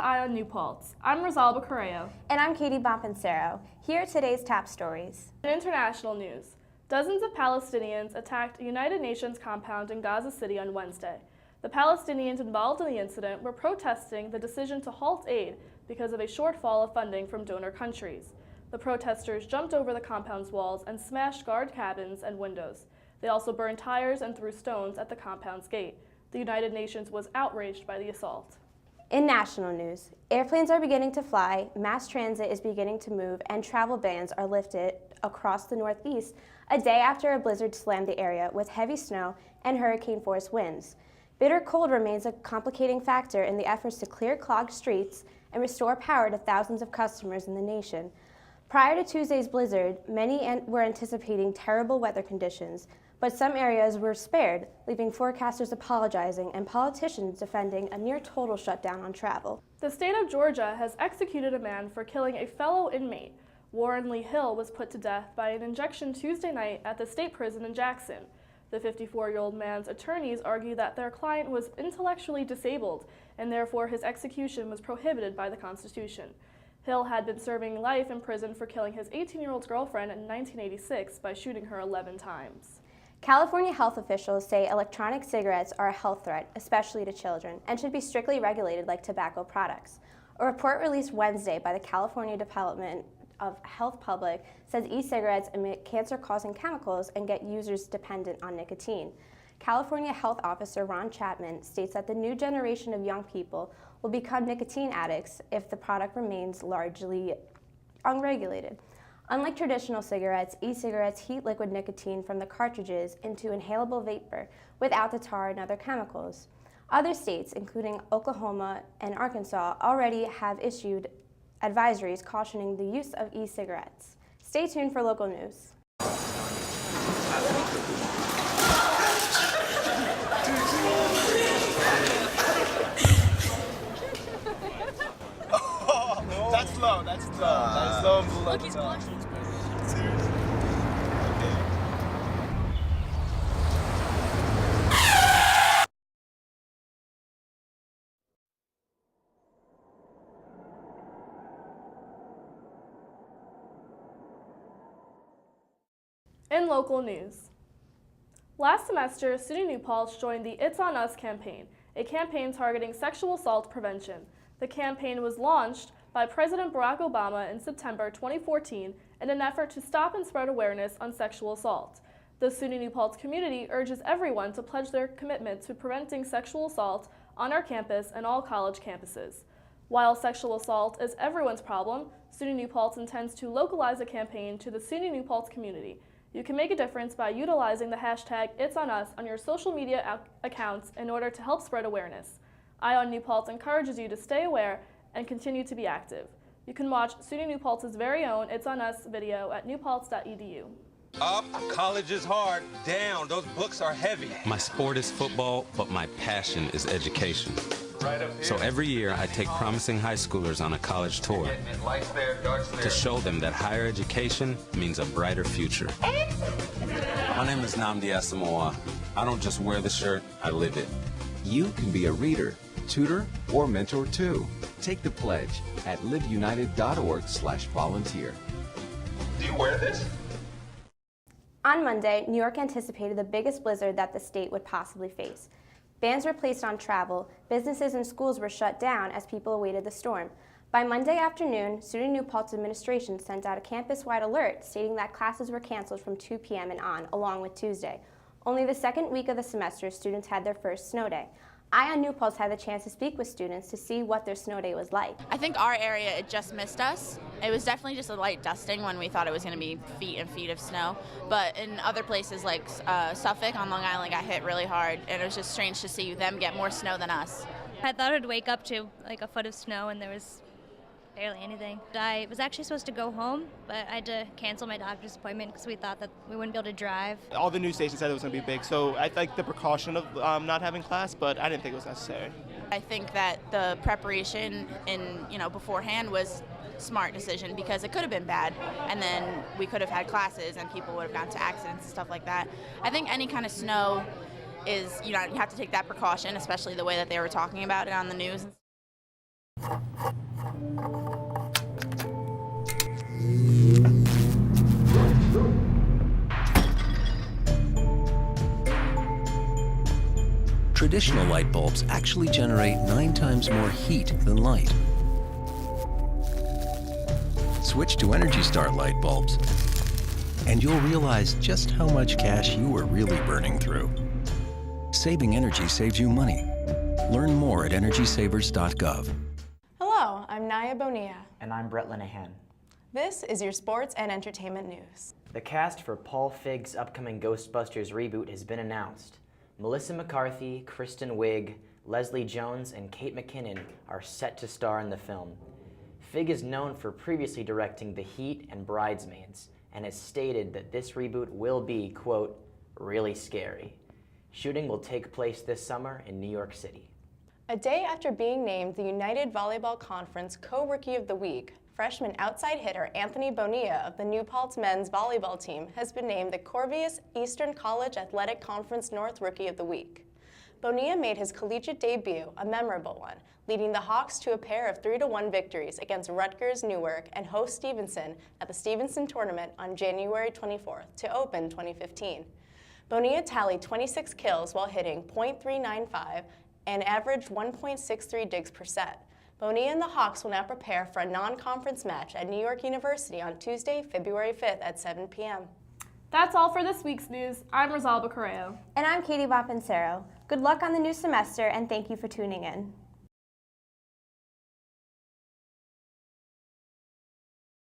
Eye on New Paltz. I'm Rosalba Correo. And I'm Katie Bompancero. Here are today's top stories. In international news, dozens of Palestinians attacked a United Nations compound in Gaza City on Wednesday. The Palestinians involved in the incident were protesting the decision to halt aid because of a shortfall of funding from donor countries. The protesters jumped over the compound's walls and smashed guard cabins and windows. They also burned tires and threw stones at the compound's gate. The United Nations was outraged by the assault. In national news, airplanes are beginning to fly, mass transit is beginning to move, and travel bans are lifted across the Northeast a day after a blizzard slammed the area with heavy snow and hurricane-force winds. Bitter cold remains a complicating factor in the efforts to clear clogged streets and restore power to thousands of customers in the nation. Prior to Tuesday's blizzard, many were anticipating terrible weather conditions, but some areas were spared, leaving forecasters apologizing and politicians defending a near-total shutdown on travel. The state of Georgia has executed a man for killing a fellow inmate. Warren Lee Hill was put to death by an injection Tuesday night at the state prison in Jackson. The 54-year-old man's attorneys argue that their client was intellectually disabled, and therefore his execution was prohibited by the Constitution. Hill had been serving life in prison for killing his 18-year-old girlfriend in 1986 by shooting her 11 times. California health officials say electronic cigarettes are a health threat, especially to children, and should be strictly regulated like tobacco products. A report released Wednesday by the California Department of Health Public says e-cigarettes emit cancer-causing chemicals and get users dependent on nicotine. California Health Officer Ron Chapman states that the new generation of young people will become nicotine addicts if the product remains largely unregulated. Unlike traditional cigarettes, e-cigarettes heat liquid nicotine from the cartridges into inhalable vapor without the tar and other chemicals. Other states, including Oklahoma and Arkansas, already have issued advisories cautioning the use of e-cigarettes. Stay tuned for local news. That's low, that's low. That's low and below. Look, he's blushing. Seriously. Okay. In local news, last semester, SUNY New Paltz joined the It's On Us campaign, a campaign targeting sexual assault prevention. The campaign was launched by President Barack Obama in September 2014 in an effort to stop and spread awareness on sexual assault. The SUNY New Paltz community urges everyone to pledge their commitment to preventing sexual assault on our campus and all college campuses. While sexual assault is everyone's problem, SUNY New Paltz intends to localize a campaign to the SUNY New Paltz community. You can make a difference by utilizing the hashtag #It'sOnUs on your social media accounts in order to help spread awareness. Eye on New Paltz encourages you to stay aware and continue to be active. You can watch SUNY New Paltz's very own It's On Us video at newpaltz.edu. Up, college is hard. Down, those books are heavy. My sport is football, but my passion is education. So every year I take promising high schoolers on a college tour to show them that higher education means a brighter future. My name is Nnamdi Asamoah. I don't just wear the shirt, I live it. You can be a reader, tutor, or mentor too. Take the pledge at liveunited.org/volunteer. Do you wear this? On Monday, New York anticipated the biggest blizzard that the state would possibly face. Bans were placed on travel, businesses and schools were shut down as people awaited the storm. By Monday afternoon, SUNY New Paltz administration sent out a campus-wide alert stating that classes were canceled from 2 p.m. and on, along with Tuesday. Only the second week of the semester, students had their first snow day. Eye on New Paltz had the chance to speak with students to see what their snow day was like. I think our area, it just missed us. It was definitely just a light dusting when we thought it was going to be feet and feet of snow. But in other places like Suffolk on Long Island got hit really hard, and it was just strange to see them get more snow than us. I thought I'd wake up to like a foot of snow, and there was barely anything. I was actually supposed to go home, but I had to cancel my doctor's appointment because we thought that we wouldn't be able to drive. All the news stations said it was going to be big, so I like the precaution of not having class, but I didn't think it was necessary. I think that the preparation beforehand was a smart decision because it could have been bad, and then we could have had classes and people would have gotten to accidents and stuff like that. I think any kind of snow is, you have to take that precaution, especially the way that they were talking about it on the news. Traditional light bulbs actually generate 9 times more heat than light. Switch to Energy Star light bulbs, and you'll realize just how much cash you are really burning through. Saving energy saves you money. Learn more at energysavers.gov. Hello, I'm Naya Bonilla. And I'm Brett Linehan. This is your sports and entertainment news. The cast for Paul Feig's upcoming Ghostbusters reboot has been announced. Melissa McCarthy, Kristen Wiig, Leslie Jones, and Kate McKinnon are set to star in the film. Feig is known for previously directing The Heat and Bridesmaids, and has stated that this reboot will be, quote, really scary. Shooting will take place this summer in New York City. A day after being named the United Volleyball Conference Co-Rookie of the Week, freshman outside hitter Anthony Bonilla of the New Paltz men's volleyball team has been named the Corvius Eastern College Athletic Conference North Rookie of the Week. Bonilla made his collegiate debut a memorable one, leading the Hawks to a pair of 3-1 victories against Rutgers Newark and host Stevenson at the Stevenson Tournament on January 24th to open 2015. Bonilla tallied 26 kills while hitting .395 and averaged 1.63 digs per set. Bonilla and the Hawks will now prepare for a non-conference match at New York University on Tuesday, February 5th at 7 p.m. That's all for this week's news. I'm Rosalba Correo. And I'm Katie Bopincero. Good luck on the new semester, and thank you for tuning in.